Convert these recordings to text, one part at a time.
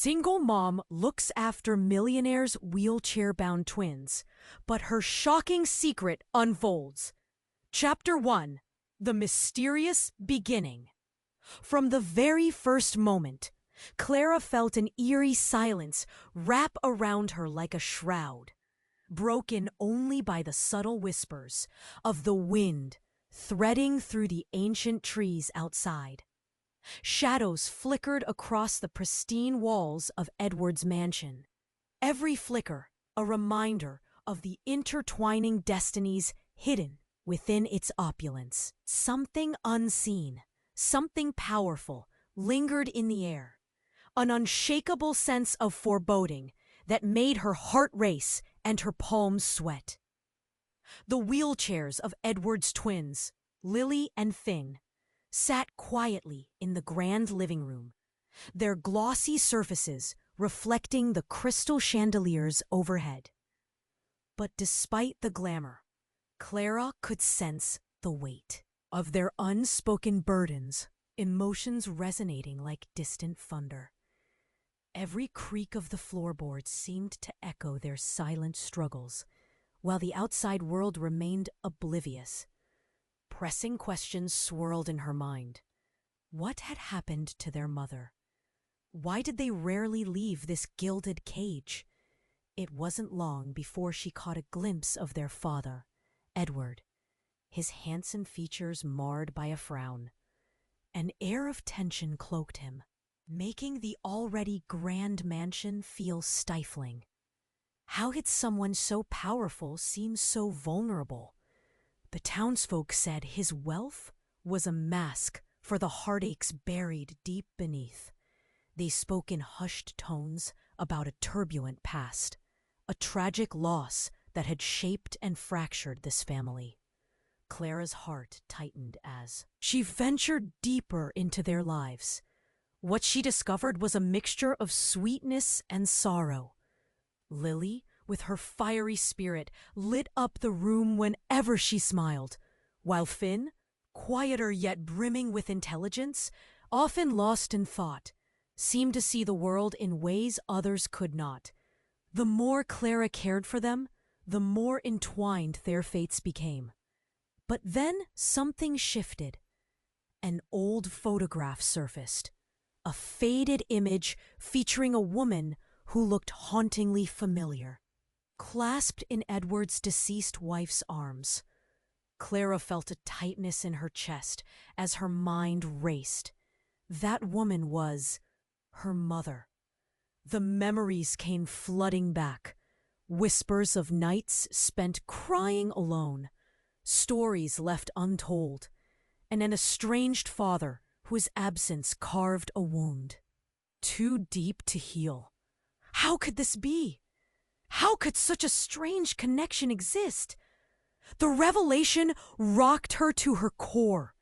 Single mom looks after millionaire's wheelchair-bound twins, but her shocking secret unfolds. Chapter 1: The Mysterious Beginning. From the very first moment, Clara felt an eerie silence wrap around her like a shroud, broken only by the subtle whispers of the wind threading through the ancient trees outside. Shadows flickered across the pristine walls of Edward's mansion. Every flicker a reminder of the intertwining destinies hidden within its opulence. Something unseen, something powerful, lingered in the air. An unshakable sense of foreboding that made her heart race and her palms sweat. The wheelchairs of Edward's twins, Lily and Finn, sat quietly in the grand living room, their glossy surfaces reflecting the crystal chandeliers overhead. But despite the glamour, Clara could sense the weight of their unspoken burdens, emotions resonating like distant thunder. Every creak of the floorboards seemed to echo their silent struggles, while the outside world remained oblivious. Pressing questions swirled in her mind. What had happened to their mother? Why did they rarely leave this gilded cage? It wasn't long before she caught a glimpse of their father, Edward, his handsome features marred by a frown. An air of tension cloaked him, making the already grand mansion feel stifling. How had someone so powerful seem so vulnerable? The townsfolk said his wealth was a mask for the heartaches buried deep beneath. They spoke in hushed tones about a turbulent past, a tragic loss that had shaped and fractured this family. Clara's heart tightened as she ventured deeper into their lives. What she discovered was a mixture of sweetness and sorrow. Lily, with her fiery spirit, lit up the room whenever she smiled, while Finn, quieter yet brimming with intelligence, often lost in thought, seemed to see the world in ways others could not. The more Clara cared for them, the more entwined their fates became. But then something shifted. An old photograph surfaced, a faded image featuring a woman who looked hauntingly familiar. Clasped in Edward's deceased wife's arms, Clara felt a tightness in her chest as her mind raced. That woman was her mother. The memories came flooding back, whispers of nights spent crying alone, stories left untold, and an estranged father whose absence carved a wound too deep to heal. How could this be? How could such a strange connection exist? The revelation rocked her to her core.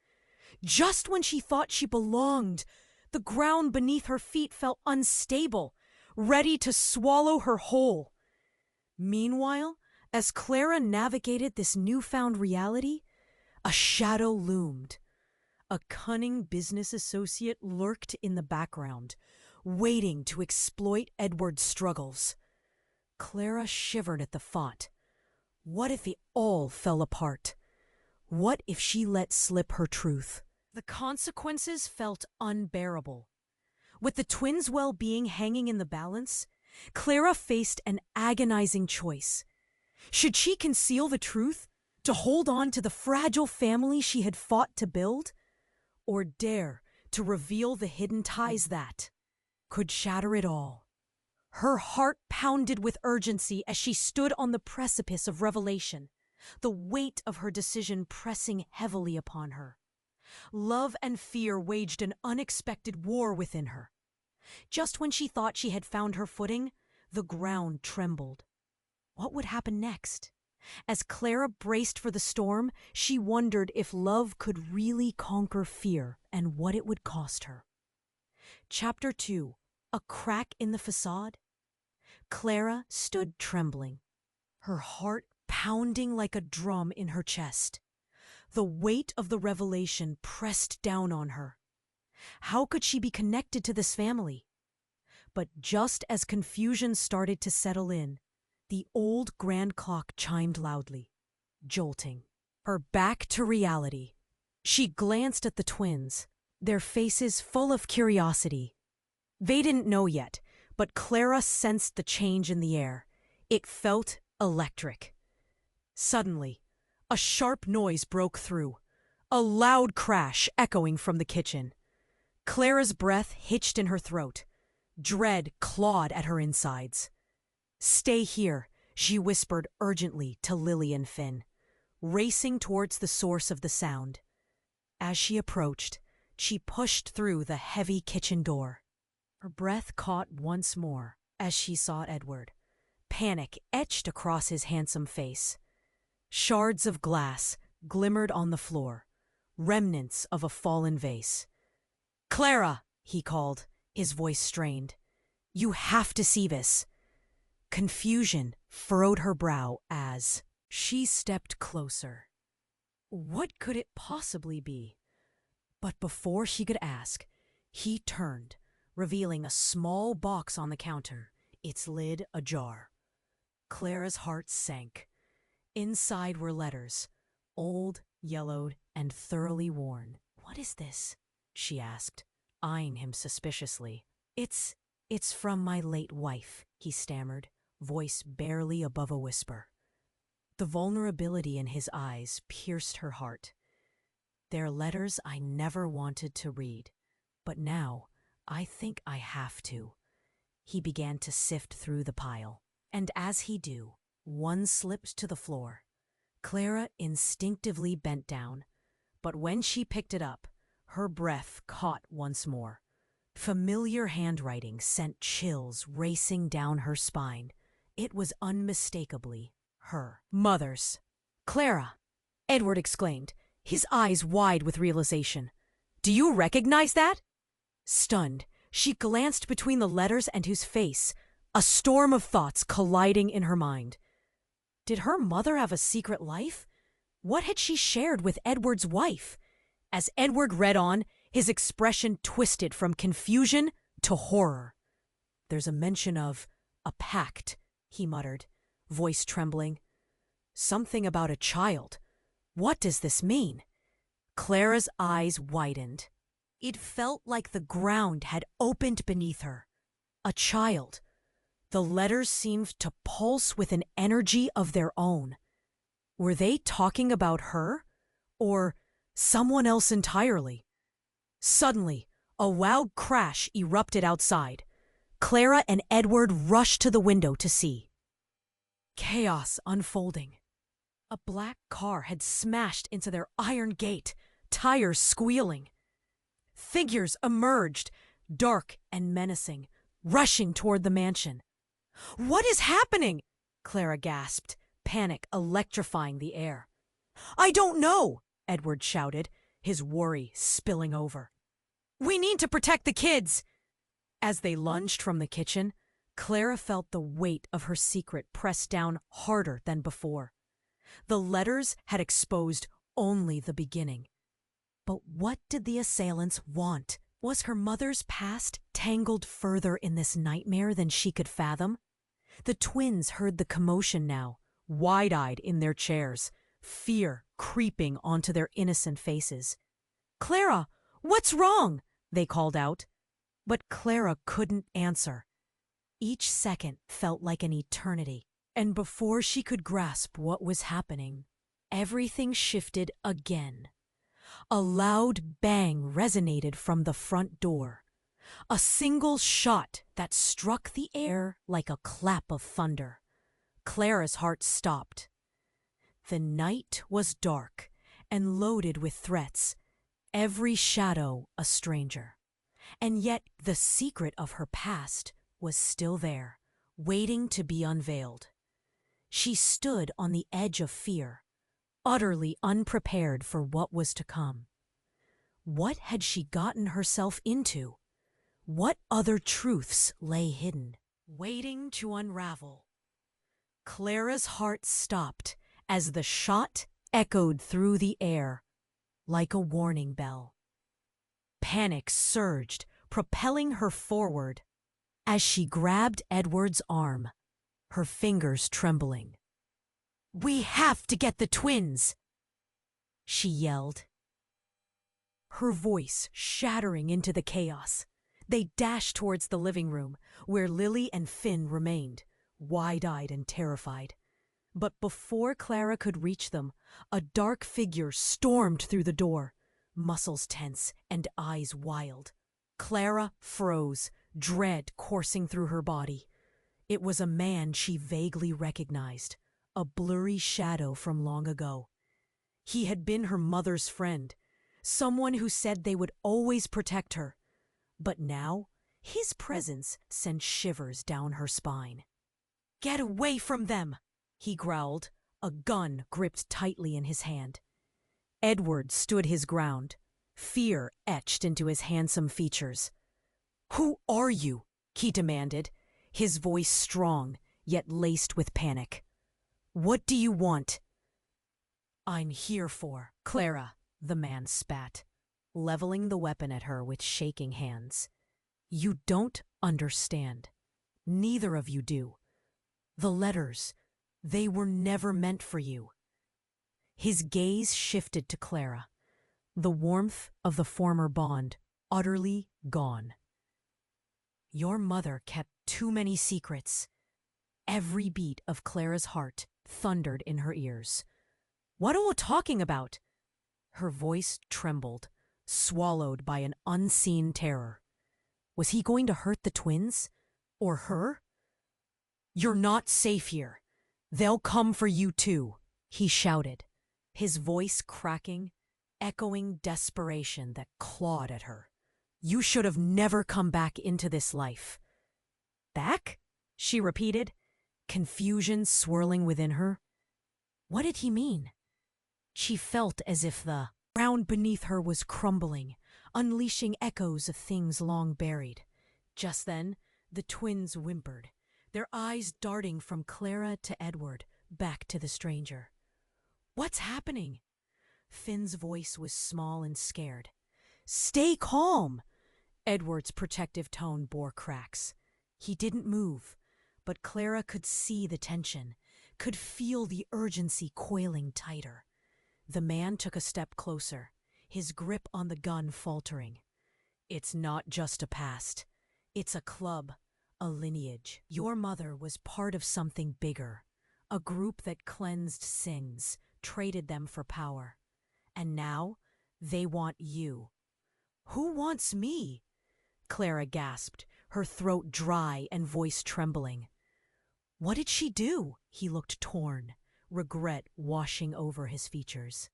Just when she thought she belonged, the ground beneath her feet felt unstable, ready to swallow her whole. Meanwhile, as Clara navigated this newfound reality, a shadow loomed. A cunning business associate lurked in the background, waiting to exploit Edward's struggles. Clara shivered at the thought. What if it all fell apart? What if she let slip her truth? The consequences felt unbearable. With the twins' well-being hanging in the balance, Clara faced an agonizing choice. Should she conceal the truth, to hold on to the fragile family she had fought to build? Or dare to reveal the hidden ties that could shatter it all? Her heart pounded with urgency as she stood on the precipice of revelation, the weight of her decision pressing heavily upon her. Love and fear waged an unexpected war within her. Just when she thought she had found her footing, the ground trembled. What would happen next? As Clara braced for the storm, she wondered if love could really conquer fear and what it would cost her. Chapter 2: A Crack in the Facade. Clara stood trembling, her heart pounding like a drum in her chest. The weight of the revelation pressed down on her. How could she be connected to this family? But just as confusion started to settle in, the old grand clock chimed loudly, jolting her back to reality. She glanced at the twins, their faces full of curiosity. They didn't know yet, but Clara sensed the change in the air. It felt electric. Suddenly, a sharp noise broke through, a loud crash echoing from the kitchen. Clara's breath hitched in her throat. Dread clawed at her insides. "Stay here," she whispered urgently to Lily and Finn, racing towards the source of the sound. As she approached, she pushed through the heavy kitchen door. Her breath caught once more as she saw Edward. Panic etched across his handsome face. Shards of glass glimmered on the floor, remnants of a fallen vase. "Clara!" he called, his voice strained. "You have to see this." Confusion furrowed her brow as she stepped closer. What could it possibly be? But before she could ask, he turned, revealing a small box on the counter, its lid ajar. Clara's heart sank. Inside were letters, old, yellowed, and thoroughly worn. "What is this?" she asked, eyeing him suspiciously. It's from my late wife," he stammered, voice barely above a whisper. The vulnerability in his eyes pierced her heart. "They're letters I never wanted to read, but now I think I have to." He began to sift through the pile, and as he do, one slipped to the floor. Clara instinctively bent down, but when she picked it up, her breath caught once more. Familiar handwriting sent chills racing down her spine. It was unmistakably her mother's. "Clara!" Edward exclaimed, his eyes wide with realization. "Do you recognize that?" Stunned, she glanced between the letters and his face, a storm of thoughts colliding in her mind. Did her mother have a secret life? What had she shared with Edward's wife? As Edward read on, his expression twisted from confusion to horror. "There's a mention of a pact," he muttered, voice trembling. "Something about a child. What does this mean?" Clara's eyes widened. It felt like the ground had opened beneath her. A child. The letters seemed to pulse with an energy of their own. Were they talking about her? Or someone else entirely? Suddenly, a loud crash erupted outside. Clara and Edward rushed to the window to see. Chaos unfolding. A black car had smashed into their iron gate, tires squealing. Figures emerged, dark and menacing, rushing toward the mansion. "What is happening?" Clara gasped, panic electrifying the air. "I don't know," Edward shouted, his worry spilling over. "We need to protect the kids." As they lunged from the kitchen, Clara felt the weight of her secret pressed down harder than before. The letters had exposed only the beginning. But what did the assailants want? Was her mother's past tangled further in this nightmare than she could fathom? The twins heard the commotion now, wide-eyed in their chairs, fear creeping onto their innocent faces. "Clara, what's wrong?" they called out. But Clara couldn't answer. Each second felt like an eternity, and before she could grasp what was happening, everything shifted again. A loud bang resonated from the front door. A single shot that struck the air like a clap of thunder. Clara's heart stopped. The night was dark and loaded with threats, every shadow a stranger. And yet the secret of her past was still there, waiting to be unveiled. She stood on the edge of fear, utterly unprepared for what was to come. What had she gotten herself into? What other truths lay hidden, waiting to unravel? Clara's heart stopped as the shot echoed through the air like a warning bell. Panic surged, propelling her forward. as she grabbed Edward's arm, her fingers trembling. "We have to get the twins!" she yelled, her voice shattering into the chaos. They dashed towards the living room, where Lily and Finn remained, wide-eyed and terrified. But before Clara could reach them, a dark figure stormed through the door, muscles tense and eyes wild. Clara froze, dread coursing through her body. It was a man she vaguely recognized, a blurry shadow from long ago. He had been her mother's friend, someone who said they would always protect her. But now, his presence sent shivers down her spine. "Get away from them!" he growled, a gun gripped tightly in his hand. Edward stood his ground, fear etched into his handsome features. "Who are you?" he demanded, his voice strong, yet laced with panic. "What do you want?" "I'm here for Clara," the man spat, leveling the weapon at her with shaking hands. "You don't understand. Neither of you do. The letters, they were never meant for you." His gaze shifted to Clara, the warmth of the former bond utterly gone. "Your mother kept too many secrets." Every beat of Clara's heart thundered in her ears. "What are we talking about?" Her voice trembled, swallowed by an unseen terror. Was he going to hurt the twins? Or her? "You're not safe here. They'll come for you too," he shouted, his voice cracking, echoing desperation that clawed at her. "You should have never come back into this life." "Back?" she repeated, confusion swirling within her. What did he mean? She felt as if the ground beneath her was crumbling, unleashing echoes of things long buried. Just then, the twins whimpered, their eyes darting from Clara to Edward, back to the stranger. "What's happening?" Finn's voice was small and scared. "Stay calm!" Edward's protective tone bore cracks. He didn't move, but Clara could see the tension, could feel the urgency coiling tighter. The man took a step closer, his grip on the gun faltering. "It's not just a past. It's a club, a lineage. Your mother was part of something bigger, a group that cleansed sins, traded them for power. And now, they want you." "Who wants me?" Clara gasped, her throat dry and voice trembling. "What did she do?" He looked torn, regret washing over his features.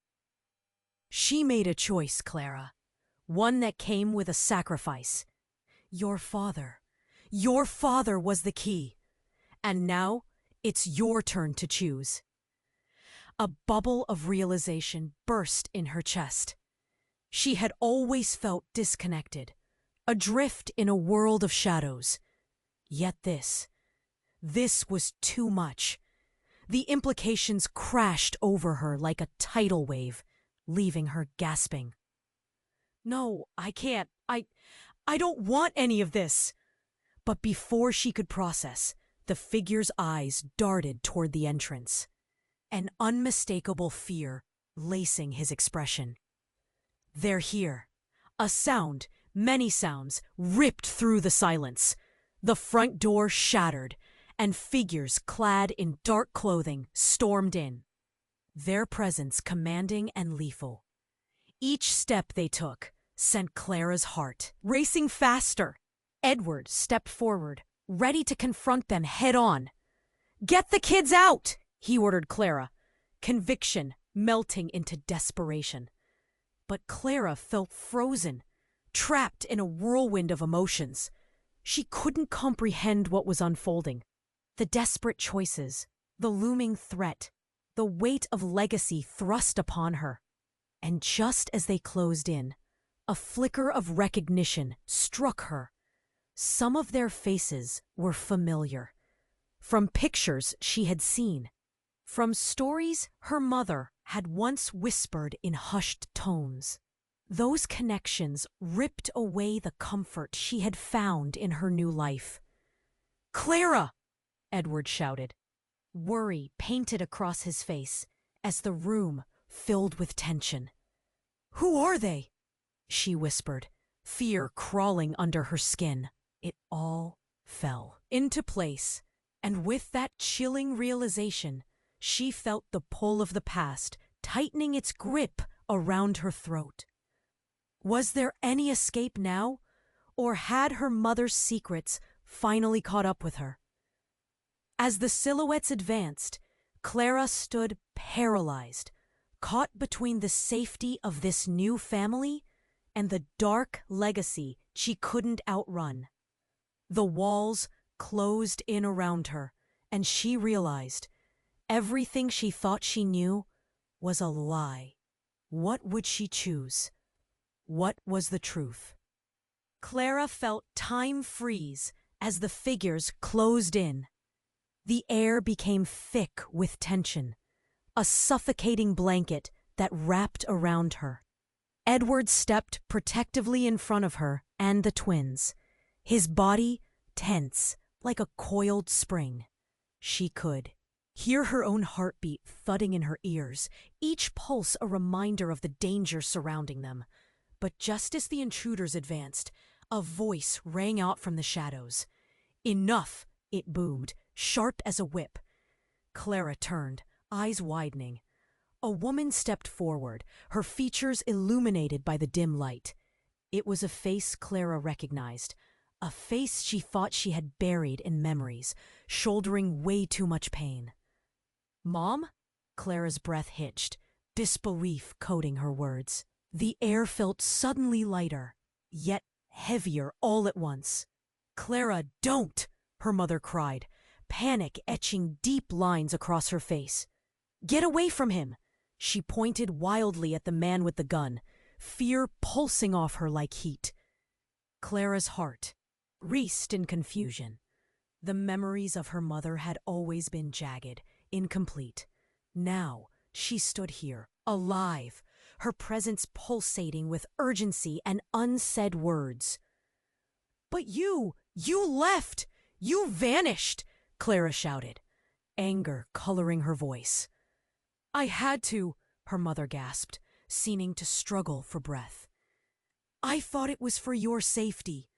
"She made a choice, Clara. One that came with a sacrifice. Your father was the key. And now, it's your turn to choose." A bubble of realization burst in her chest. She had always felt disconnected, adrift in a world of shadows. Yet this was too much. The implications crashed over her like a tidal wave, leaving her gasping. "No, I can't. I don't want any of this." But before she could process, the figure's eyes darted toward the entrance, an unmistakable fear lacing his expression. "They're here." A sound, many sounds, ripped through the silence. The front door shattered, and figures clad in dark clothing stormed in, their presence commanding and lethal. Each step they took sent Clara's heart racing faster. Edward stepped forward, ready to confront them head on. "Get the kids out!" he ordered Clara, conviction melting into desperation. But Clara felt frozen, trapped in a whirlwind of emotions. She couldn't comprehend what was unfolding. The desperate choices, the looming threat, the weight of legacy thrust upon her. And just as they closed in, a flicker of recognition struck her. Some of their faces were familiar, from pictures she had seen, from stories her mother had once whispered in hushed tones. Those connections ripped away the comfort she had found in her new life. Clara! Edward shouted. Worry painted across his face as the room filled with tension. Who are they? She whispered, fear crawling under her skin. It all fell into place, and with that chilling realization, she felt the pull of the past tightening its grip around her throat. Was there any escape now, or had her mother's secrets finally caught up with her? As the silhouettes advanced, Clara stood paralyzed, caught between the safety of this new family and the dark legacy she couldn't outrun. The walls closed in around her, and she realized everything she thought she knew was a lie. What would she choose? What was the truth? Clara felt time freeze as the figures closed in. The air became thick with tension, a suffocating blanket that wrapped around her. Edward stepped protectively in front of her and the twins, his body tense like a coiled spring. She could hear her own heartbeat thudding in her ears, each pulse a reminder of the danger surrounding them. But just as the intruders advanced, a voice rang out from the shadows. Enough, it boomed, sharp as a whip. Clara turned, eyes widening. A woman stepped forward, her features illuminated by the dim light. It was a face Clara recognized, a face she thought she had buried in memories, shouldering way too much pain. "Mom?" Clara's breath hitched, disbelief coating her words. The air felt suddenly lighter, yet heavier all at once. "Clara, don't!" her mother cried, panic etching deep lines across her face. "Get away from him!" She pointed wildly at the man with the gun, fear pulsing off her like heat. Clara's heart raced in confusion. The memories of her mother had always been jagged, incomplete. Now she stood here, alive, her presence pulsating with urgency and unsaid words. "But you left! You vanished!" Clara shouted, anger coloring her voice. "I had to," her mother gasped, seeming to struggle for breath. "I thought it was for your safety."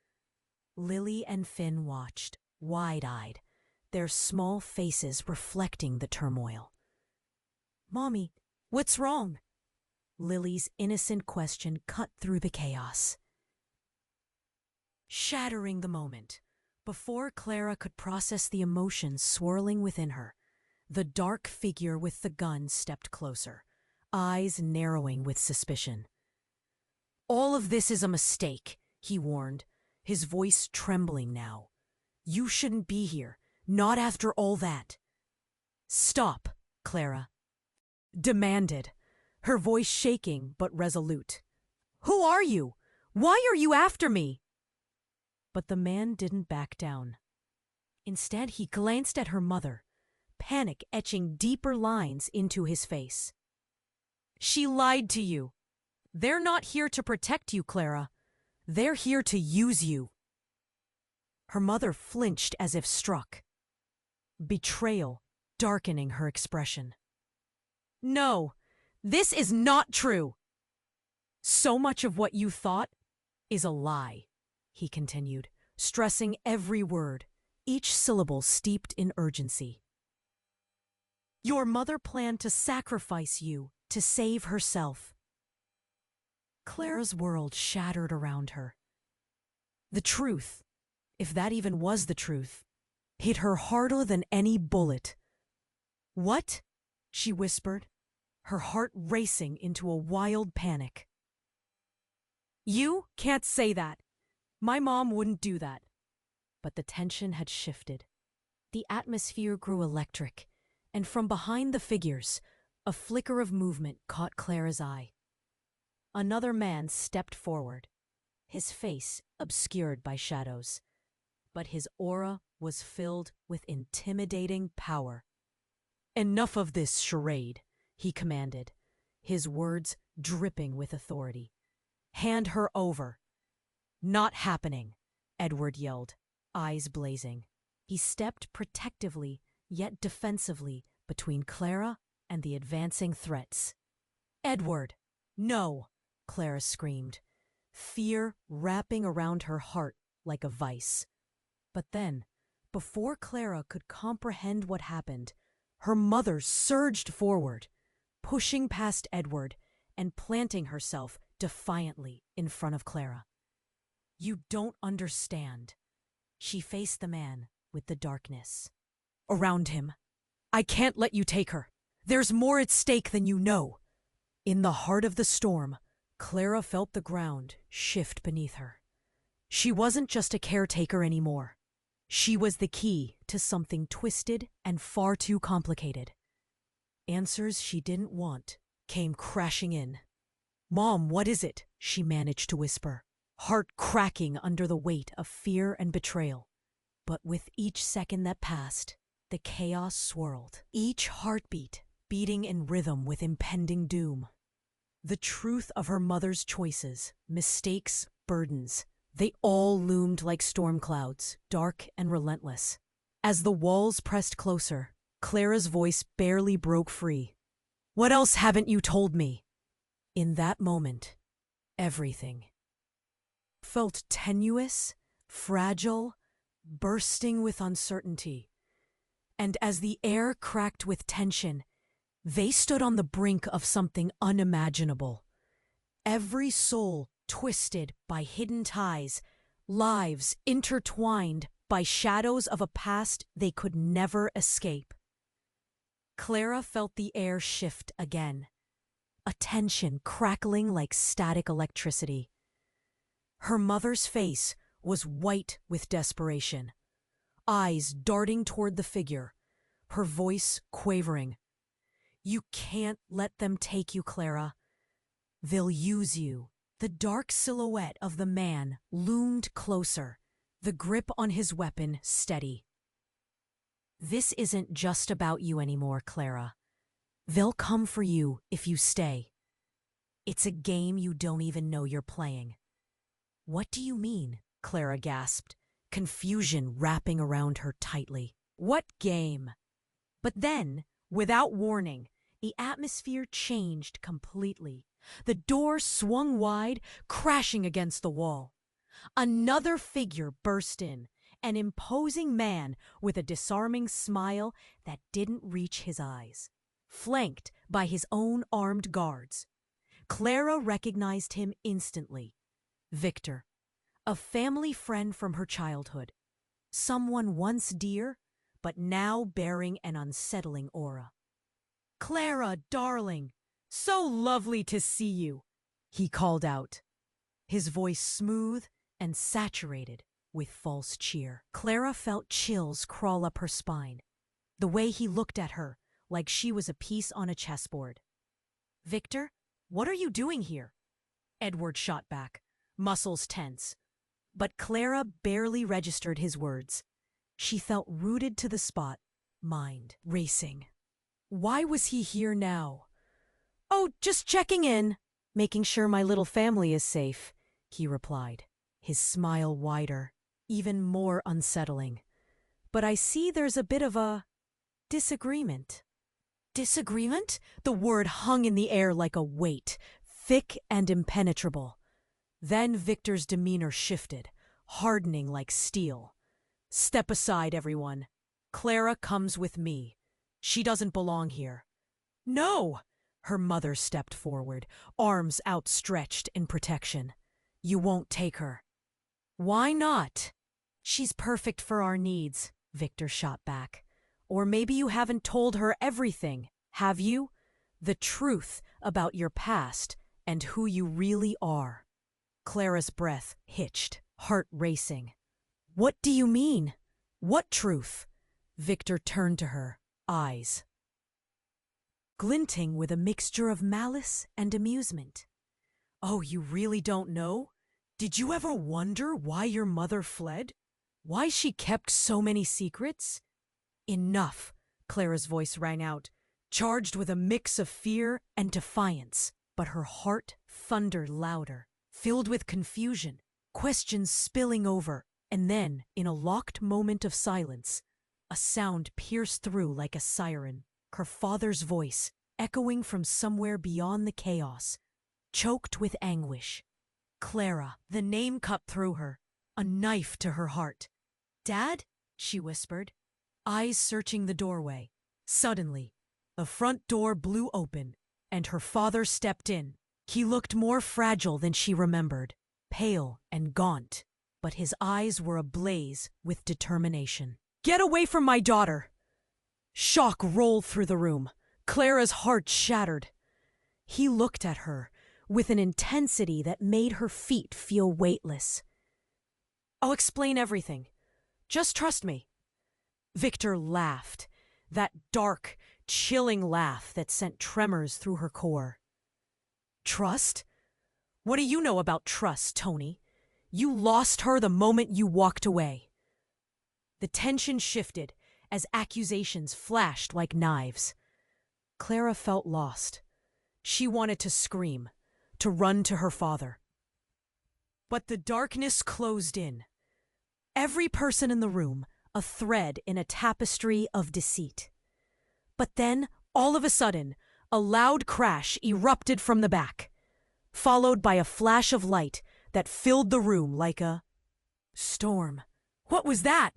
Lily and Finn watched, wide-eyed, their small faces reflecting the turmoil. "Mommy, what's wrong?" Lily's innocent question cut through the chaos, shattering the moment. Before Clara could process the emotions swirling within her, the dark figure with the gun stepped closer, eyes narrowing with suspicion. "All of this is a mistake," he warned, his voice trembling now. "You shouldn't be here, not after all that." "Stop," Clara demanded, her voice shaking but resolute. "Who are you? Why are you after me?" But the man didn't back down. Instead, he glanced at her mother, panic etching deeper lines into his face. "She lied to you. They're not here to protect you, Clara. They're here to use you." Her mother flinched as if struck, betrayal darkening her expression. "No, this is not true." "So much of what you thought is a lie," he continued, stressing every word, each syllable steeped in urgency. "Your mother planned to sacrifice you to save herself." Clara's world shattered around her. The truth, if that even was the truth, hit her harder than any bullet. "What?" she whispered, her heart racing into a wild panic. "You can't say that. My mom wouldn't do that." But the tension had shifted. The atmosphere grew electric, and from behind the figures, a flicker of movement caught Clara's eye. Another man stepped forward, his face obscured by shadows, but his aura was filled with intimidating power. "Enough of this charade," he commanded, his words dripping with authority. "Hand her over." "Not happening," Edward yelled, eyes blazing. He stepped protectively, yet defensively, between Clara and the advancing threats. "Edward!" "No!" Clara screamed, fear wrapping around her heart like a vice. But then, before Clara could comprehend what happened, her mother surged forward, pushing past Edward and planting herself defiantly in front of Clara. "You don't understand." She faced the man with the darkness around him. "I can't let you take her. There's more at stake than you know." In the heart of the storm, Clara felt the ground shift beneath her. She wasn't just a caretaker anymore. She was the key to something twisted and far too complicated. Answers she didn't want came crashing in. "Mom, what is it?" she managed to whisper, heart cracking under the weight of fear and betrayal. But with each second that passed, the chaos swirled, each heartbeat beating in rhythm with impending doom. The truth of her mother's choices, mistakes, burdens, they all loomed like storm clouds, dark and relentless. As the walls pressed closer, Clara's voice barely broke free. "What else haven't you told me?" In that moment, everything felt tenuous, fragile, bursting with uncertainty. And as the air cracked with tension, they stood on the brink of something unimaginable. Every soul twisted by hidden ties, lives intertwined by shadows of a past they could never escape. Clara felt the air shift again, a tension crackling like static electricity. Her mother's face was white with desperation, eyes darting toward the figure, her voice quavering. "You can't let them take you, Clara. They'll use you." The dark silhouette of the man loomed closer, the grip on his weapon steady. "This isn't just about you anymore, Clara. They'll come for you if you stay. It's a game you don't even know you're playing." "What do you mean?" Clara gasped, confusion wrapping around her tightly. "What game?" But then, without warning, the atmosphere changed completely. The door swung wide, crashing against the wall. Another figure burst in, an imposing man with a disarming smile that didn't reach his eyes, flanked by his own armed guards. Clara recognized him instantly. Victor, a family friend from her childhood, someone once dear, but now bearing an unsettling aura. "Clara, darling, so lovely to see you," he called out, his voice smooth and saturated with false cheer. Clara felt chills crawl up her spine, the way he looked at her like she was a piece on a chessboard. "Victor, what are you doing here?" Edward shot back, muscles tense. But Clara barely registered his words. She felt rooted to the spot, mind racing. Why was he here now? "Oh, just checking in, making sure my little family is safe," he replied, his smile wider, even more unsettling. "But I see there's a bit of a disagreement." Disagreement? The word hung in the air like a weight, thick and impenetrable. Then Victor's demeanor shifted, hardening like steel. "Step aside, everyone. Clara comes with me. She doesn't belong here." "No!" Her mother stepped forward, arms outstretched in protection. "You won't take her." "Why not?" "She's perfect for our needs," Victor shot back. "Or maybe you haven't told her everything, have you? The truth about your past and who you really are." Clara's breath hitched, heart racing. "What do you mean? What truth?" Victor turned to her, eyes glinting with a mixture of malice and amusement. "Oh, you really don't know? Did you ever wonder why your mother fled? Why she kept so many secrets?" "Enough," Clara's voice rang out, charged with a mix of fear and defiance. But her heart thundered louder, filled with confusion, questions spilling over, And then, in a locked moment of silence, a sound pierced through like a siren, her father's voice echoing from somewhere beyond the chaos, choked with anguish. Clara, the name cut through her, a knife to her heart. "Dad?" she whispered, eyes searching the doorway. Suddenly, the front door blew open, and her father stepped in. He looked more fragile than she remembered, pale and gaunt, but his eyes were ablaze with determination. "Get away from my daughter!" Shock rolled through the room. Clara's heart shattered. He looked at her with an intensity that made her feet feel weightless. "I'll explain everything. Just trust me." Victor laughed, that dark, chilling laugh that sent tremors through her core. "Trust? What do you know about trust, Tony? You lost her the moment you walked away." The tension shifted as accusations flashed like knives. Clara felt lost. She wanted to scream, to run to her father. But the darkness closed in. Every person in the room, a thread in a tapestry of deceit. But then, all of a sudden, a loud crash erupted from the back, followed by a flash of light that filled the room like a storm. "What was that?"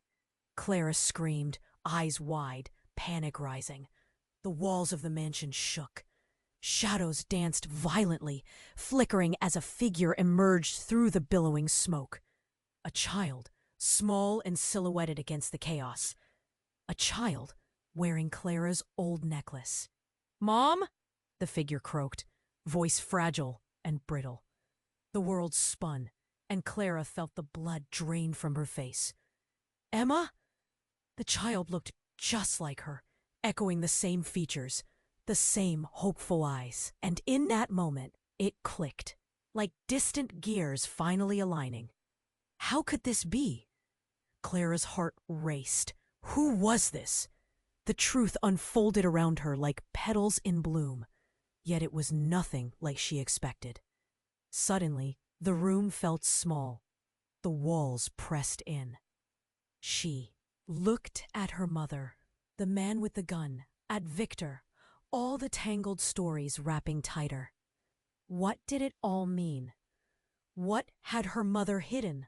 Clara screamed, eyes wide, panic rising. The walls of the mansion shook. Shadows danced violently, flickering as a figure emerged through the billowing smoke. A child, small and silhouetted against the chaos. A child wearing Clara's old necklace. "Mom?" the figure croaked, voice fragile and brittle. The world spun, and Clara felt the blood drain from her face. "Emma?" The child looked just like her, echoing the same features, the same hopeful eyes. And in that moment, it clicked, like distant gears finally aligning. How could this be? Clara's heart raced. Who was this? The truth unfolded around her like petals in bloom, yet it was nothing like she expected. Suddenly, the room felt small. The walls pressed in. She looked at her mother, the man with the gun, at Victor, all the tangled stories wrapping tighter. What did it all mean? What had her mother hidden?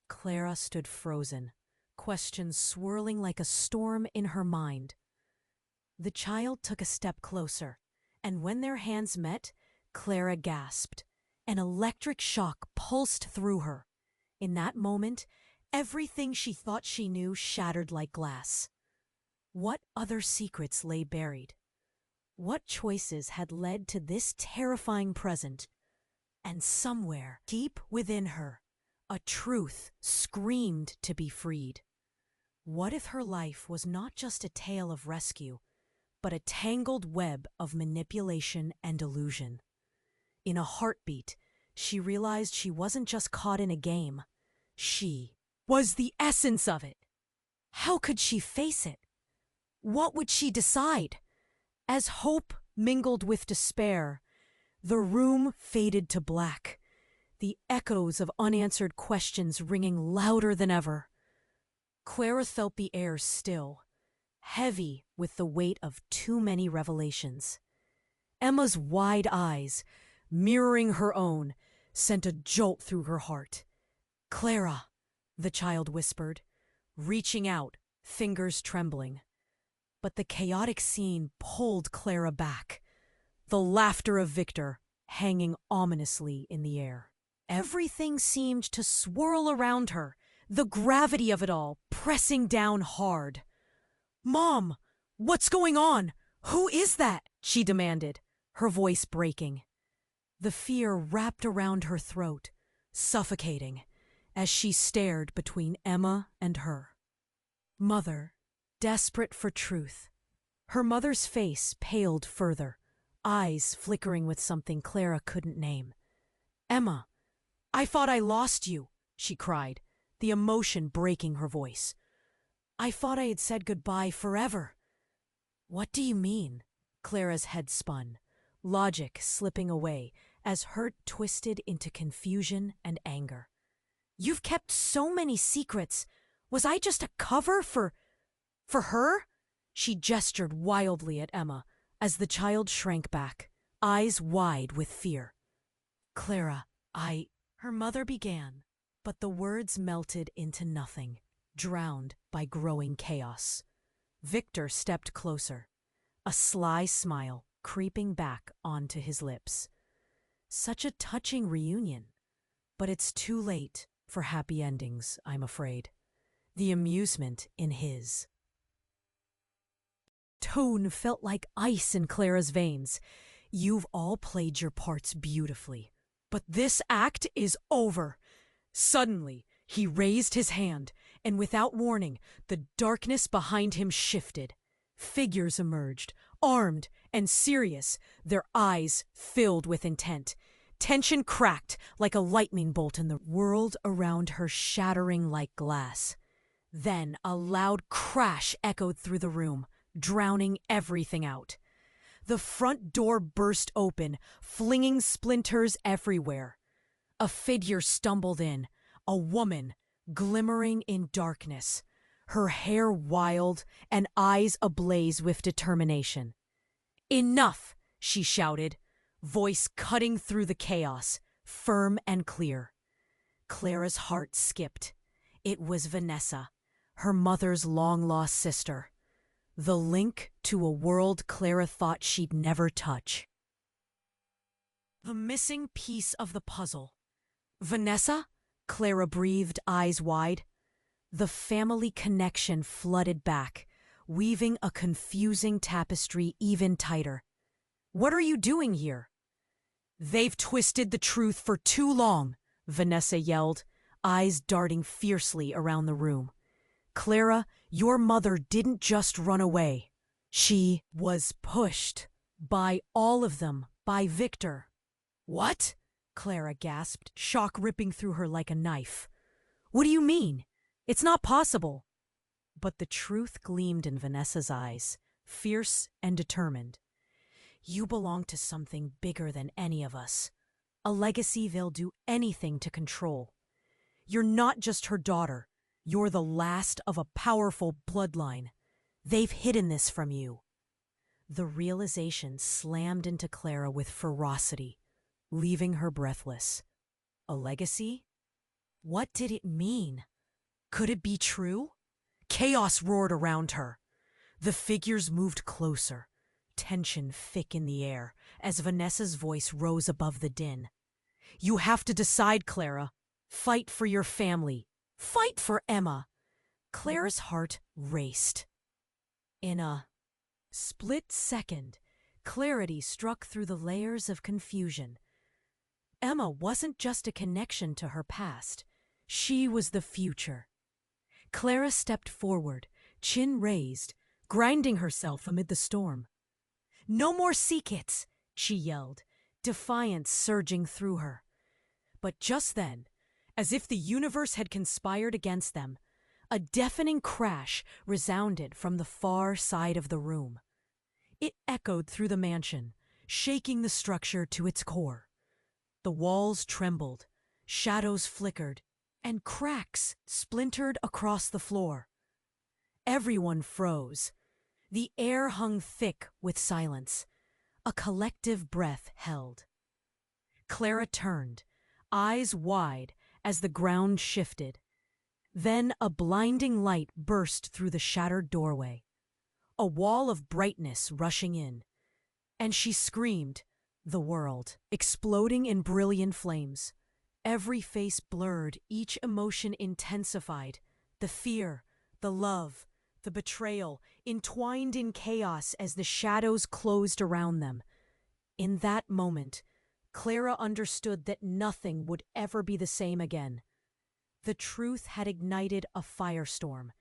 Clara stood frozen, questions swirling like a storm in her mind. The child took a step closer, and when their hands met, Clara gasped. An electric shock pulsed through her. In that moment, everything she thought she knew shattered like glass. What other secrets lay buried? What choices had led to this terrifying present? And somewhere, deep within her, a truth screamed to be freed. What if her life was not just a tale of rescue, but a tangled web of manipulation and illusion? In a heartbeat, she realized she wasn't just caught in a game. She was the essence of it. How could she face it? What would she decide? As hope mingled with despair, the room faded to black, the echoes of unanswered questions ringing louder than ever. Clara felt the air still, heavy with the weight of too many revelations. Emma's wide eyes, mirroring her own, sent a jolt through her heart. "Clara," the child whispered, reaching out, fingers trembling. But the chaotic scene pulled Clara back, the laughter of Victor hanging ominously in the air. Everything seemed to swirl around her, the gravity of it all pressing down hard. "Mom, what's going on? Who is that?" she demanded, her voice breaking. The fear wrapped around her throat, suffocating, as she stared between Emma and her. Mother, desperate for truth. Her mother's face paled further, eyes flickering with something Clara couldn't name. "Emma, I thought I lost you," she cried, the emotion breaking her voice. "I thought I had said goodbye forever." "What do you mean?" Clara's head spun, logic slipping away as hurt twisted into confusion and anger. You've kept so many secrets. Was I just a cover for her? She gestured wildly at Emma as the child shrank back, eyes wide with fear. Clara, her mother began, but the words melted into nothing, drowned by growing chaos. Victor stepped closer, a sly smile creeping back onto his lips. Such a touching reunion, but it's too late for happy endings, I'm afraid. The amusement in his tone felt like ice in Clara's veins. You've all played your parts beautifully, but this act is over. Suddenly, he raised his hand, and without warning, the darkness behind him shifted. Figures emerged, armed and serious, their eyes filled with intent. Tension cracked like a lightning bolt in the world around her, shattering like glass. Then a loud crash echoed through the room, drowning everything out. The front door burst open, flinging splinters everywhere. A figure stumbled in, a woman, glimmering in darkness, her hair wild and eyes ablaze with determination. "Enough!" she shouted, voice cutting through the chaos, firm and clear. Clara's heart skipped. It was Vanessa, her mother's long-lost sister. The link to a world Clara thought she'd never touch. The missing piece of the puzzle. Vanessa? Clara breathed, eyes wide. The family connection flooded back, weaving a confusing tapestry even tighter. "What are you doing here?" "They've twisted the truth for too long," Vanessa yelled, eyes darting fiercely around the room. "Clara, your mother didn't just run away. She was pushed. By all of them. By Victor." "What?" Clara gasped, shock ripping through her like a knife. "What do you mean? It's not possible." But the truth gleamed in Vanessa's eyes, fierce and determined. "You belong to something bigger than any of us. A legacy they'll do anything to control. You're not just her daughter. You're the last of a powerful bloodline. They've hidden this from you." The realization slammed into Clara with ferocity, leaving her breathless. A legacy? What did it mean? Could it be true? Chaos roared around her. The figures moved closer, tension thick in the air, as Vanessa's voice rose above the din. "You have to decide, Clara. Fight for your family. Fight for Emma." Clara's heart raced. In a split second, clarity struck through the layers of confusion. Emma wasn't just a connection to her past. She was the future. Clara stepped forward, chin raised, grinding herself amid the storm. "No more secrets!" she yelled, defiance surging through her. But just then, as if the universe had conspired against them, a deafening crash resounded from the far side of the room. It echoed through the mansion, shaking the structure to its core. The walls trembled, shadows flickered, and cracks splintered across the floor. Everyone froze. The air hung thick with silence. A collective breath held. Clara turned, eyes wide as the ground shifted. Then a blinding light burst through the shattered doorway, a wall of brightness rushing in. And she screamed, the world exploding in brilliant flames. Every face blurred, each emotion intensified. The fear, the love, the betrayal, entwined in chaos as the shadows closed around them. In that moment, Clara understood that nothing would ever be the same again. The truth had ignited a firestorm,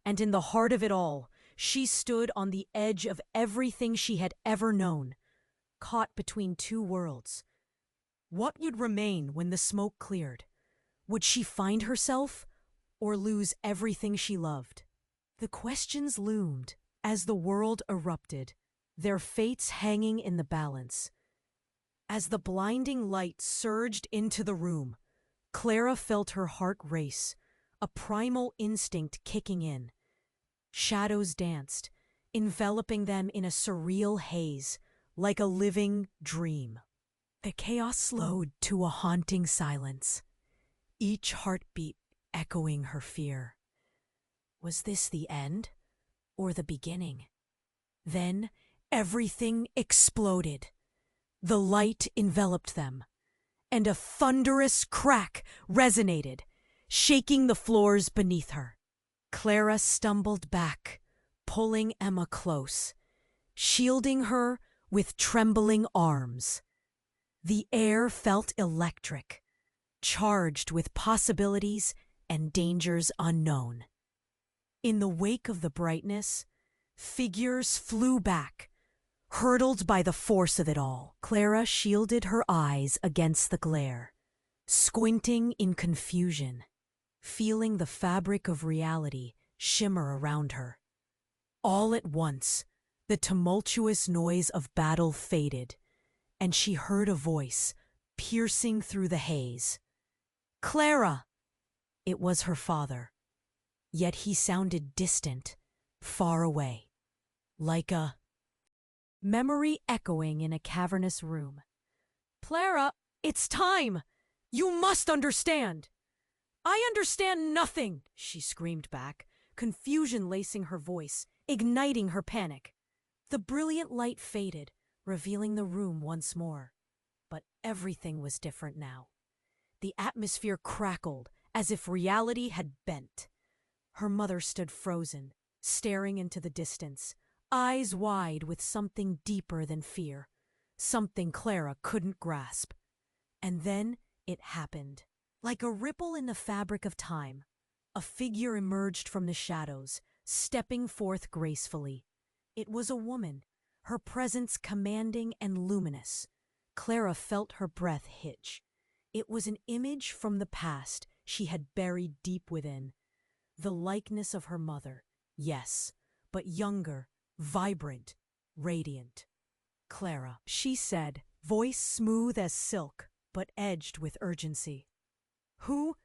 and in the heart of it all, she stood on the edge of everything she had ever known, caught between two worlds. What would remain when the smoke cleared? Would she find herself, or lose everything she loved? The questions loomed as the world erupted, their fates hanging in the balance. As the blinding light surged into the room, Clara felt her heart race, a primal instinct kicking in. Shadows danced, enveloping them in a surreal haze, like a living dream. The chaos slowed to a haunting silence, each heartbeat echoing her fear. Was this the end or the beginning? Then everything exploded. The light enveloped them, and a thunderous crack resonated, shaking the floors beneath her. Clara stumbled back, pulling Emma close, shielding her with trembling arms. The air felt electric, charged with possibilities and dangers unknown. In the wake of the brightness, figures flew back, hurtled by the force of it all. Clara shielded her eyes against the glare, squinting in confusion, feeling the fabric of reality shimmer around her. All at once, the tumultuous noise of battle faded, and she heard a voice piercing through the haze. "Clara!" It was her father, yet he sounded distant, far away, like a memory echoing in a cavernous room. "Clara, it's time! You must understand!" "I understand nothing!" she screamed back, confusion lacing her voice, igniting her panic. The brilliant light faded, revealing the room once more. But everything was different now. The atmosphere crackled, as if reality had bent. Her mother stood frozen, staring into the distance, eyes wide with something deeper than fear, something Clara couldn't grasp. And then it happened. Like a ripple in the fabric of time, a figure emerged from the shadows, stepping forth gracefully. It was a woman, her presence commanding and luminous. Clara felt her breath hitch. It was an image from the past she had buried deep within. The likeness of her mother, yes, but younger, vibrant, radiant. "Clara," she said, voice smooth as silk, but edged with urgency. Who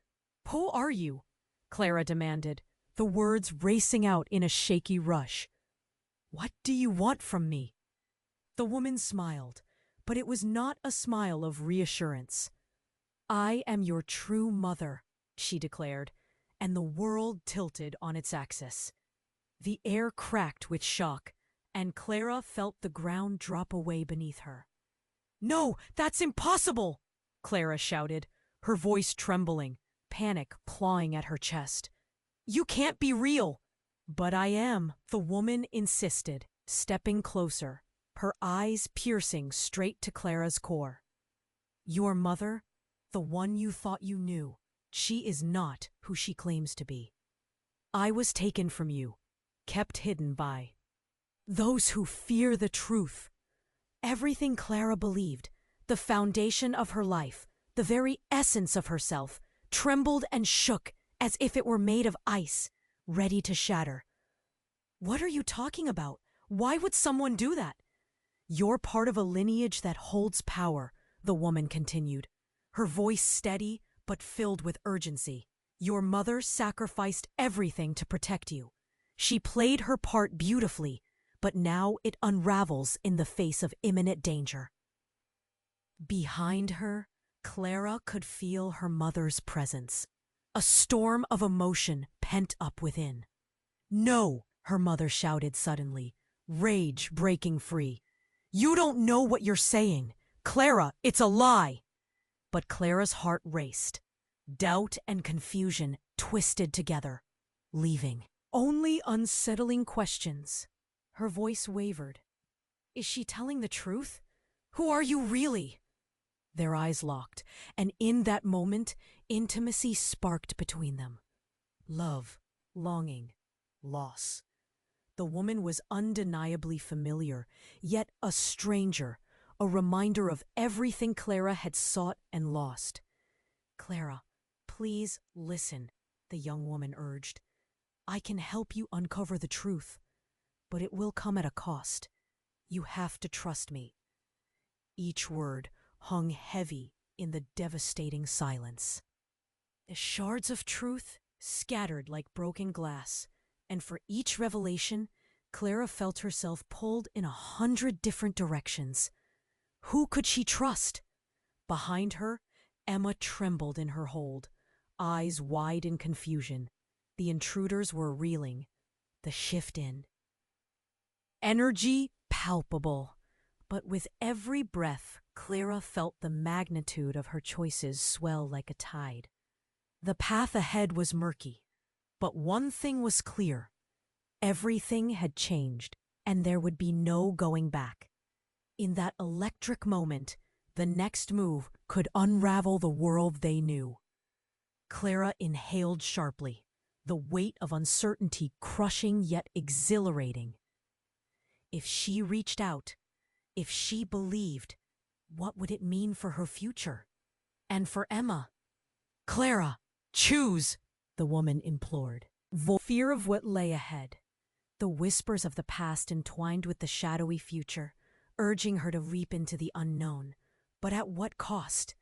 are you?" Clara demanded, the words racing out in a shaky rush. "What do you want from me?" The woman smiled, but it was not a smile of reassurance. "I am your true mother," she declared, and the world tilted on its axis. The air cracked with shock, and Clara felt the ground drop away beneath her. "No, that's impossible!" Clara shouted, her voice trembling, panic clawing at her chest. "You can't be real!" "But I am," the woman insisted, stepping closer, her eyes piercing straight to Clara's core. "Your mother, the one you thought you knew, she is not who she claims to be. I was taken from you, kept hidden by those who fear the truth." Everything Clara believed, the foundation of her life, the very essence of herself, trembled and shook as if it were made of ice, ready to shatter. "What are you talking about? Why would someone do that?" "You're part of a lineage that holds power," the woman continued, her voice steady but filled with urgency. "Your mother sacrificed everything to protect you. She played her part beautifully, but now it unravels in the face of imminent danger." Behind her, Clara could feel her mother's presence, a storm of emotion pent up within. "No!" her mother shouted suddenly, rage breaking free. "You don't know what you're saying! Clara, it's a lie!" But Clara's heart raced. Doubt and confusion twisted together, leaving only unsettling questions. Her voice wavered. "Is she telling the truth? Who are you really?" Their eyes locked, and in that moment, intimacy sparked between them. Love, longing, loss. The woman was undeniably familiar, yet a stranger, a reminder of everything Clara had sought and lost. "Clara, please listen," the young woman urged. "I can help you uncover the truth, but it will come at a cost. You have to trust me." Each word hung heavy in the devastating silence. The shards of truth scattered like broken glass, and for each revelation, Clara felt herself pulled in 100 different directions. Who could she trust? Behind her, Emma trembled in her hold, eyes wide in confusion. The intruders were reeling. The shift in. Energy palpable, but with every breath, Clara felt the magnitude of her choices swell like a tide. The path ahead was murky, but one thing was clear. Everything had changed, and there would be no going back. In that electric moment, the next move could unravel the world they knew. Clara inhaled sharply, the weight of uncertainty crushing yet exhilarating. If she reached out, if she believed, what would it mean for her future? And for Emma? Clara, choose, the woman implored. Fear of what lay ahead. The whispers of the past entwined with the shadowy future, urging her to leap into the unknown. But at what cost?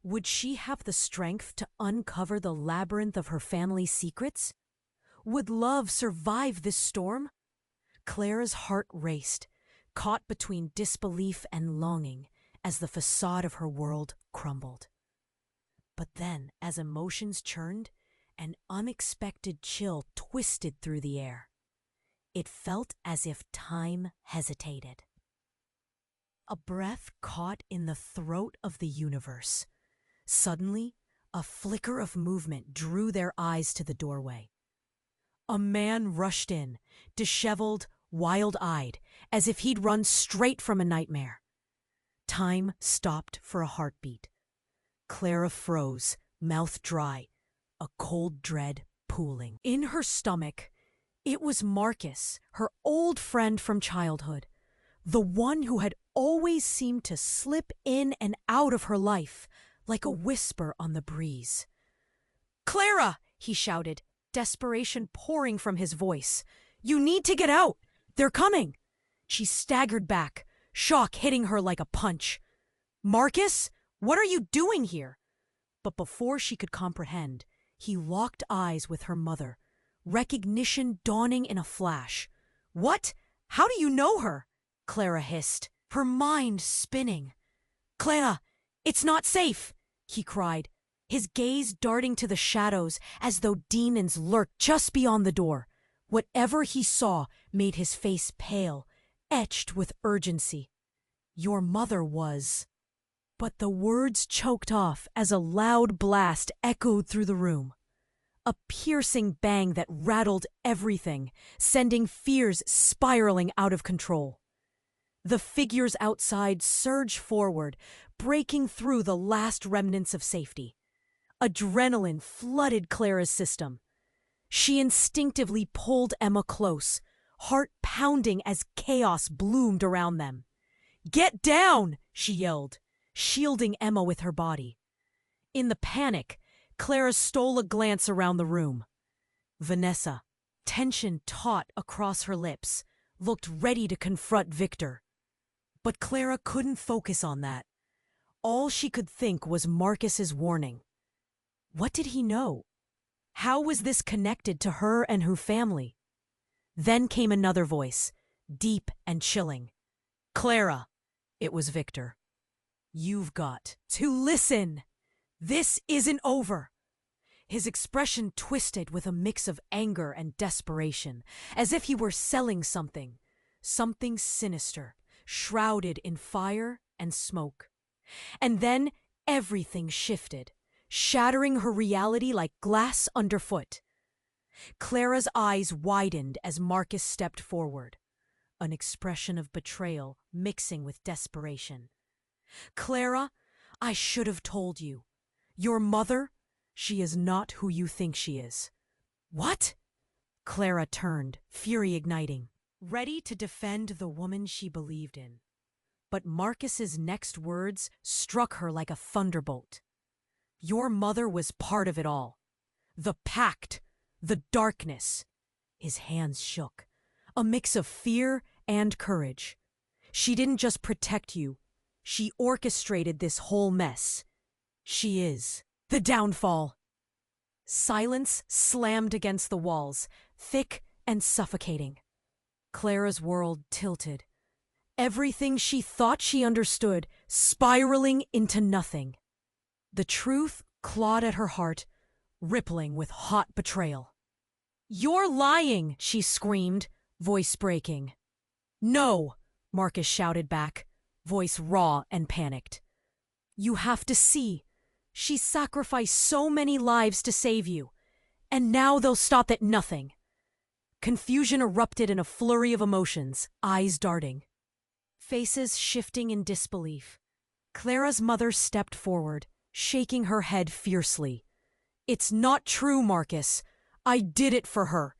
Would she have the strength to uncover the labyrinth of her family's secrets? Would love survive this storm? Clara's heart raced, caught between disbelief and longing as the facade of her world crumbled. But then, as emotions churned, an unexpected chill twisted through the air. It felt as if time hesitated. A breath caught in the throat of the universe. Suddenly, a flicker of movement drew their eyes to the doorway. A man rushed in, disheveled, wild-eyed, as if he'd run straight from a nightmare. Time stopped for a heartbeat. Clara froze, mouth dry, a cold dread pooling. In her stomach, it was Marcus, her old friend from childhood, the one who had always seemed to slip in and out of her life, like a whisper on the breeze. "Clara!" he shouted, desperation pouring from his voice. "You need to get out! They're coming!" She staggered back, shock hitting her like a punch. "Marcus, what are you doing here?" But before she could comprehend, he locked eyes with her mother, recognition dawning in a flash. "What? How do you know her?" Clara hissed, her mind spinning. "Clara, it's not safe!" he cried, his gaze darting to the shadows as though demons lurked just beyond the door. Whatever he saw made his face pale, etched with urgency. "Your mother was..." But the words choked off as a loud blast echoed through the room. A piercing bang that rattled everything, sending fears spiraling out of control. The figures outside surged forward, breaking through the last remnants of safety. Adrenaline flooded Clara's system. She instinctively pulled Emma close, heart pounding as chaos bloomed around them. "Get down!" she yelled, shielding Emma with her body. In the panic, Clara stole a glance around the room. Vanessa, tension taut across her lips, looked ready to confront Victor. But Clara couldn't focus on that. All she could think was Marcus's warning. What did he know? How was this connected to her and her family? Then came another voice, deep and chilling. "Clara," it was Victor. "You've got to listen. This isn't over." His expression twisted with a mix of anger and desperation, as if he were selling something sinister, shrouded in fire and smoke. And then everything shifted, shattering her reality like glass underfoot. Clara's eyes widened as Marcus stepped forward, an expression of betrayal mixing with desperation. "Clara, I should have told you. Your mother, she is not who you think she is." "What?" Clara turned, fury igniting, ready to defend the woman she believed in. But Marcus's next words struck her like a thunderbolt. "Your mother was part of it all. The pact, the darkness." His hands shook, a mix of fear and courage. "She didn't just protect you. She orchestrated this whole mess. She is the downfall." Silence slammed against the walls, thick and suffocating. Clara's world tilted. Everything she thought she understood spiraling into nothing. The truth clawed at her heart, rippling with hot betrayal. "You're lying!" she screamed, voice breaking. "No!" Marcus shouted back, voice raw and panicked. "You have to see. She sacrificed so many lives to save you, and now they'll stop at nothing." Confusion erupted in a flurry of emotions, eyes darting. Faces shifting in disbelief. Clara's mother stepped forward, shaking her head fiercely. "It's not true, Marcus. I did it for her.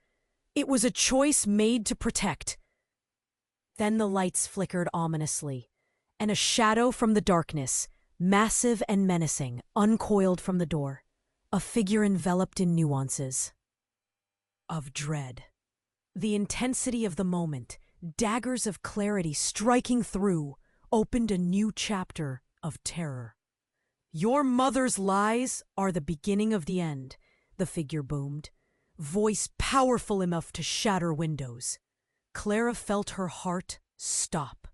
It was a choice made to protect." Then the lights flickered ominously, and a shadow from the darkness, massive and menacing, uncoiled from the door. A figure enveloped in nuances of dread. The intensity of the moment, daggers of clarity striking through, opened a new chapter of terror. "Your mother's lies are the beginning of the end," the figure boomed, voice powerful enough to shatter windows. Clara felt her heart stop,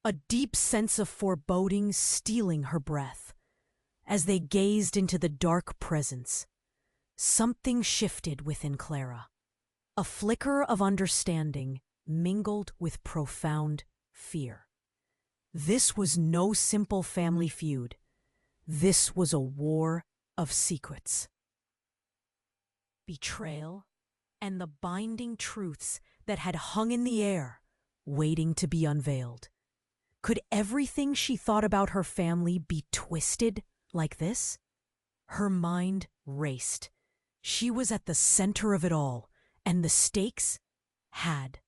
a deep sense of foreboding stealing her breath. As they gazed into the dark presence, something shifted within Clara. A flicker of understanding mingled with profound fear. This was no simple family feud. This was a war of secrets. Betrayal and the binding truths that had hung in the air, waiting to be unveiled. Could everything she thought about her family be twisted like this? Her mind raced. She was at the center of it all, and the stakes had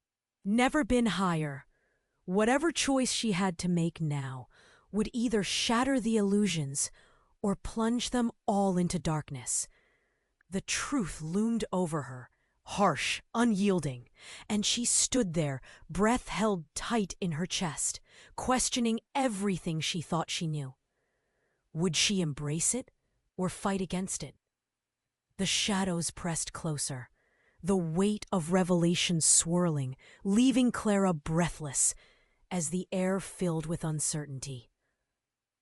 never been higher. Whatever choice she had to make now would either shatter the illusions or plunge them all into darkness. The truth loomed over her, harsh, unyielding, and she stood there, breath held tight in her chest, questioning everything she thought she knew. Would she embrace it or fight against it? The shadows pressed closer, the weight of revelation swirling, leaving Clara breathless as the air filled with uncertainty.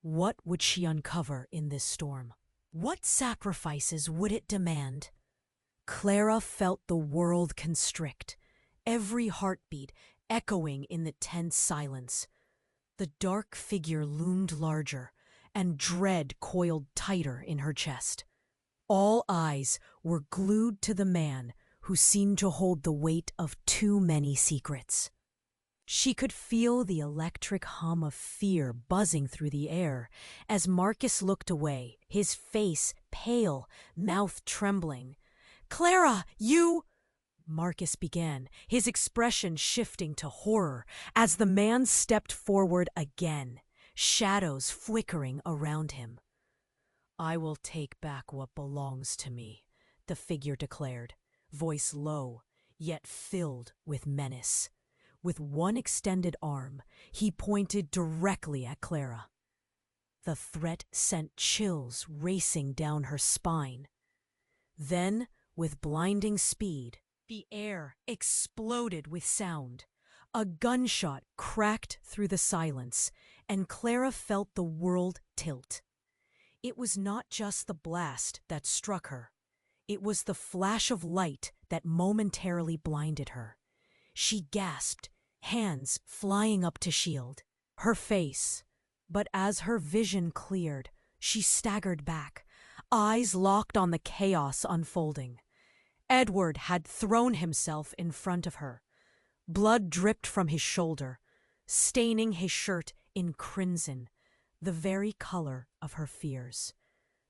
What would she uncover in this storm? What sacrifices would it demand? Clara felt the world constrict, every heartbeat echoing in the tense silence. The dark figure loomed larger, and dread coiled tighter in her chest. All eyes were glued to the man who seemed to hold the weight of too many secrets. She could feel the electric hum of fear buzzing through the air as Marcus looked away, his face pale, mouth trembling. "Clara, you—" Marcus began, his expression shifting to horror as the man stepped forward again, shadows flickering around him. "I will take back what belongs to me," the figure declared, voice low, yet filled with menace. With one extended arm, he pointed directly at Clara. The threat sent chills racing down her spine. Then, with blinding speed, the air exploded with sound. A gunshot cracked through the silence, and Clara felt the world tilt. It was not just the blast that struck her. It was the flash of light that momentarily blinded her. She gasped, hands flying up to shield her face. But as her vision cleared, she staggered back, eyes locked on the chaos unfolding. Edward had thrown himself in front of her. Blood dripped from his shoulder, staining his shirt in crimson, the very color of her fears.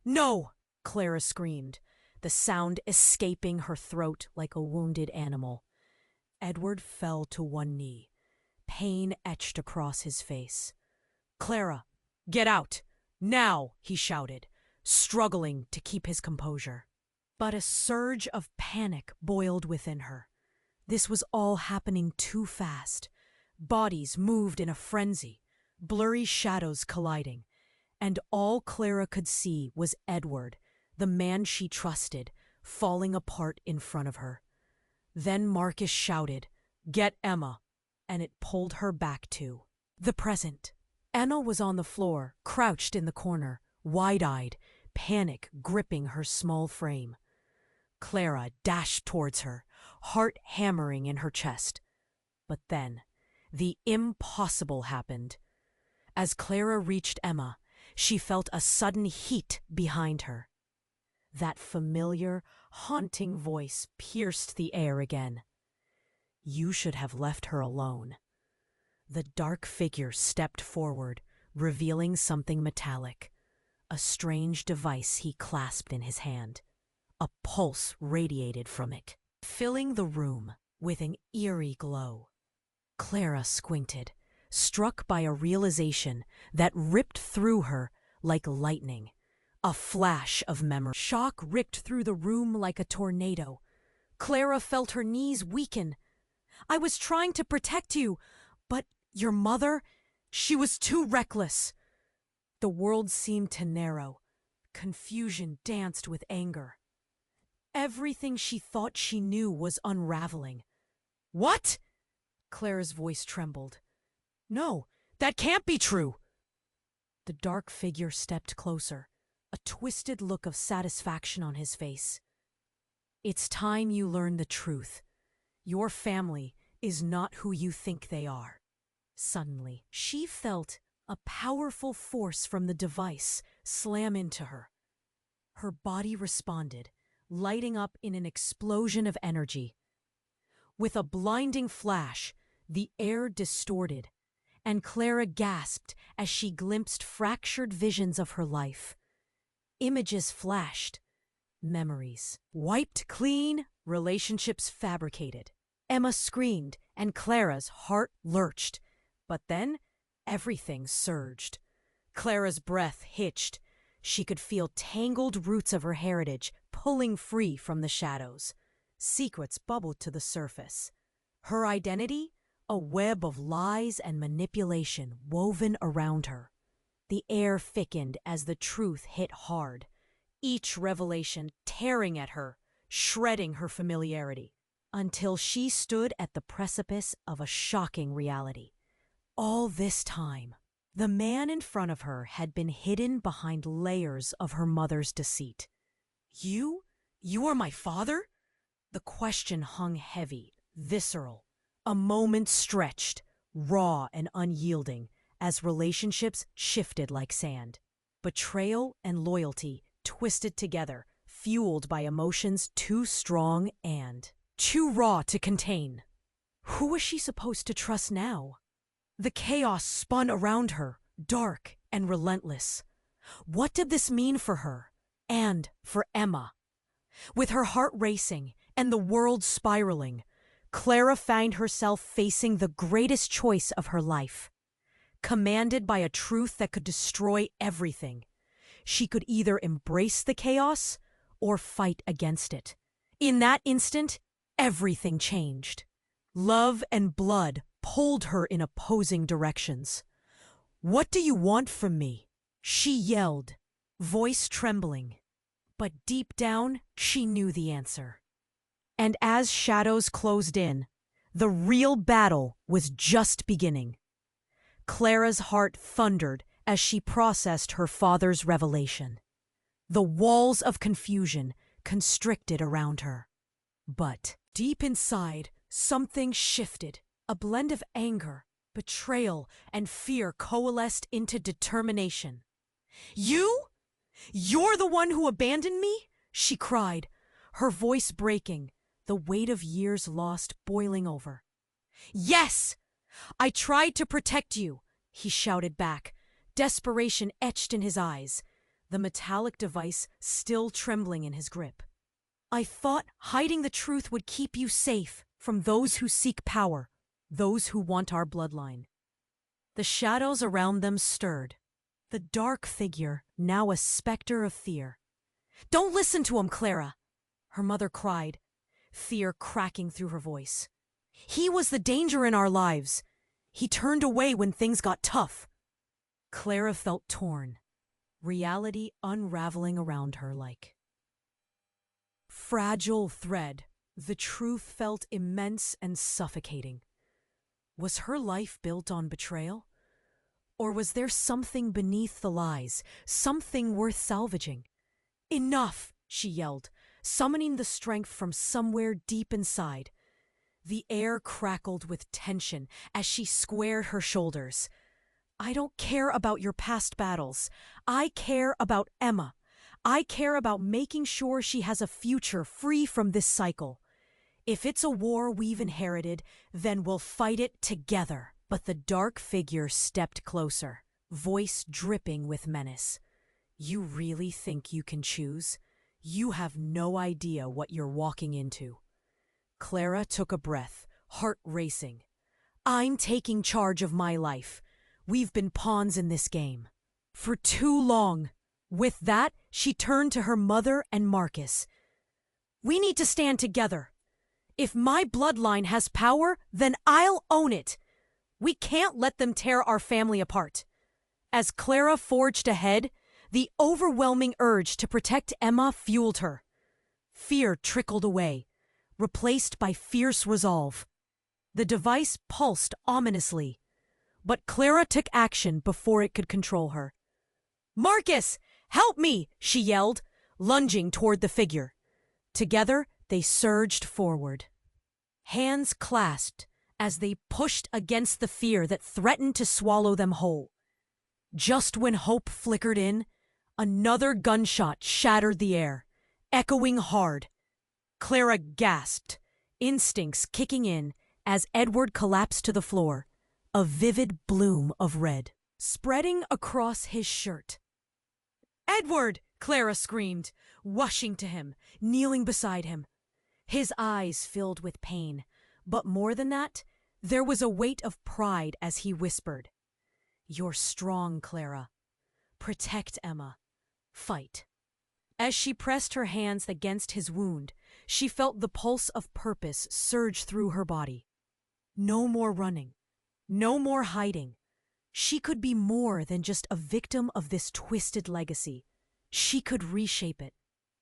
"No!" Clara screamed, the sound escaping her throat like a wounded animal. Edward fell to one knee, pain etched across his face. "Clara, get out! Now!" he shouted, struggling to keep his composure. But a surge of panic boiled within her. This was all happening too fast. Bodies moved in a frenzy, blurry shadows colliding, and all Clara could see was Edward, the man she trusted, falling apart in front of her. Then Marcus shouted, "Get Emma!" and it pulled her back to the present. Emma was on the floor, crouched in the corner, wide-eyed, panic gripping her small frame. Clara dashed towards her, heart hammering in her chest. But then, the impossible happened. As Clara reached Emma, she felt a sudden heat behind her. That familiar, haunting voice pierced the air again. "You should have left her alone." The dark figure stepped forward, revealing something metallic. A strange device he clasped in his hand. A pulse radiated from it, filling the room with an eerie glow. Clara squinted, struck by a realization that ripped through her like lightning. A flash of memory. Shock ripped through the room like a tornado. Clara felt her knees weaken. "I was trying to protect you, but your mother, she was too reckless." The world seemed to narrow. Confusion danced with anger. Everything she thought she knew was unraveling. "What?" Clara's voice trembled. "No, that can't be true." The dark figure stepped closer, a twisted look of satisfaction on his face. "It's time you learn the truth. Your family is not who you think they are." Suddenly, she felt a powerful force from the device slam into her. Her body responded, lighting up in an explosion of energy. With a blinding flash, the air distorted, and Clara gasped as she glimpsed fractured visions of her life. Images flashed, memories wiped clean, relationships fabricated. Emma screamed, and Clara's heart lurched. But then, everything surged. Clara's breath hitched. She could feel tangled roots of her heritage pulling free from the shadows. Secrets bubbled to the surface. Her identity? A web of lies and manipulation woven around her. The air thickened as the truth hit hard, each revelation tearing at her, shredding her familiarity, until she stood at the precipice of a shocking reality. All this time, the man in front of her had been hidden behind layers of her mother's deceit. "You? You are my father?" The question hung heavy, visceral. A moment stretched, raw and unyielding, as relationships shifted like sand. Betrayal and loyalty twisted together, fueled by emotions too strong and too raw to contain. Who was she supposed to trust now? The chaos spun around her, dark and relentless. What did this mean for her? And for Emma? With her heart racing and the world spiraling, Clara found herself facing the greatest choice of her life. Commanded by a truth that could destroy everything, she could either embrace the chaos or fight against it. In that instant, everything changed. Love and blood pulled her in opposing directions. "What do you want from me?" she yelled, voice trembling. But deep down, she knew the answer. And as shadows closed in, the real battle was just beginning. Clara's heart thundered as she processed her father's revelation. The walls of confusion constricted around her. But deep inside, something shifted. A blend of anger, betrayal, and fear coalesced into determination. "You? You're the one who abandoned me?" she cried, her voice breaking, the weight of years lost boiling over. "Yes! I tried to protect you," he shouted back, desperation etched in his eyes, the metallic device still trembling in his grip. "I thought hiding the truth would keep you safe from those who seek power, those who want our bloodline." The shadows around them stirred. The dark figure, now a specter of fear. "Don't listen to him, Clara!" her mother cried, fear cracking through her voice. "He was the danger in our lives. He turned away when things got tough." Clara felt torn, reality unraveling around her like fragile thread, the truth felt immense and suffocating. Was her life built on betrayal? Or was there something beneath the lies, something worth salvaging? "Enough!" she yelled, summoning the strength from somewhere deep inside. The air crackled with tension as she squared her shoulders. "I don't care about your past battles. I care about Emma. I care about making sure she has a future free from this cycle. If it's a war we've inherited, then we'll fight it together." But the dark figure stepped closer, voice dripping with menace. "You really think you can choose? You have no idea what you're walking into." Clara took a breath, heart racing. "I'm taking charge of my life. We've been pawns in this game for too long." With that, she turned to her mother and Marcus. "We need to stand together. If my bloodline has power, then I'll own it. We can't let them tear our family apart." As Clara forged ahead, the overwhelming urge to protect Emma fueled her. Fear trickled away, replaced by fierce resolve. The device pulsed ominously, but Clara took action before it could control her. "Marcus, help me!" she yelled, lunging toward the figure. Together, they surged forward. Hands clasped as they pushed against the fear that threatened to swallow them whole. Just when hope flickered in, another gunshot shattered the air, echoing hard. Clara gasped, instincts kicking in as Edward collapsed to the floor, a vivid bloom of red spreading across his shirt. "Edward!" Clara screamed, rushing to him, kneeling beside him. His eyes filled with pain, but more than that, there was a weight of pride as he whispered, "You're strong, Clara. Protect Emma. Fight." As she pressed her hands against his wound, she felt the pulse of purpose surge through her body. No more running. No more hiding. She could be more than just a victim of this twisted legacy. She could reshape it.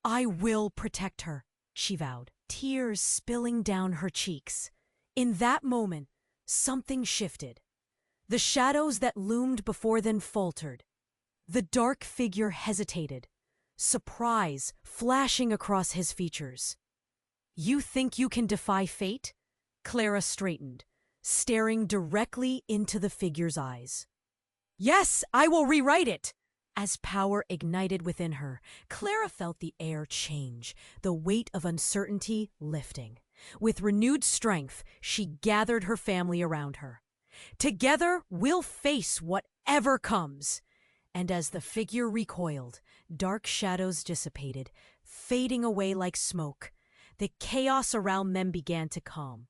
"I will protect her," she vowed, tears spilling down her cheeks. In that moment, something shifted. The shadows that loomed before them faltered. The dark figure hesitated, surprise flashing across his features. "You think you can defy fate?" Clara straightened, staring directly into the figure's eyes. "Yes, I will rewrite it!" As power ignited within her, Clara felt the air change, the weight of uncertainty lifting. With renewed strength, she gathered her family around her. "Together, we'll face whatever comes." And as the figure recoiled, dark shadows dissipated, fading away like smoke. The chaos around them began to calm,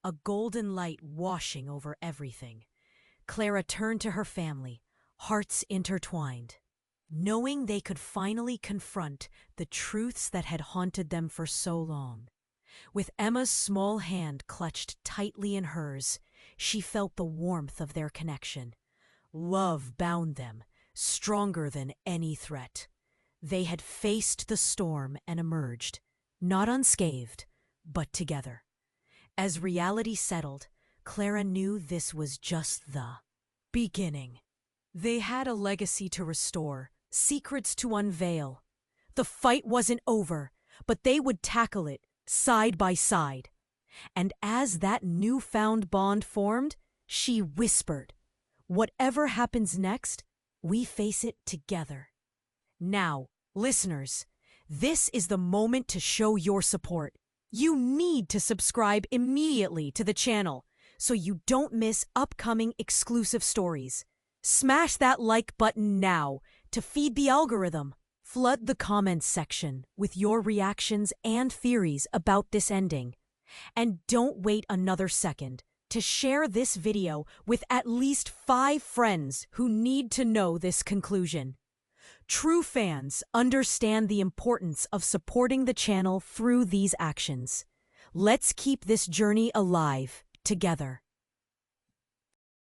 a golden light washing over everything. Clara turned to her family, hearts intertwined, knowing they could finally confront the truths that had haunted them for so long. With Emma's small hand clutched tightly in hers, she felt the warmth of their connection. Love bound them, stronger than any threat. They had faced the storm and emerged, not unscathed, but together. As reality settled, Clara knew this was just the beginning. They had a legacy to restore, secrets to unveil. The fight wasn't over, but they would tackle it side by side. And as that newfound bond formed, she whispered, "Whatever happens next, we face it together." Now, listeners, this is the moment to show your support. You need to subscribe immediately to the channel so you don't miss upcoming exclusive stories. Smash that like button now to feed the algorithm. Flood the comments section with your reactions and theories about this ending. And don't wait another second to share this video with at least 5 friends who need to know this conclusion. True fans understand the importance of supporting the channel through these actions. Let's keep this journey alive together.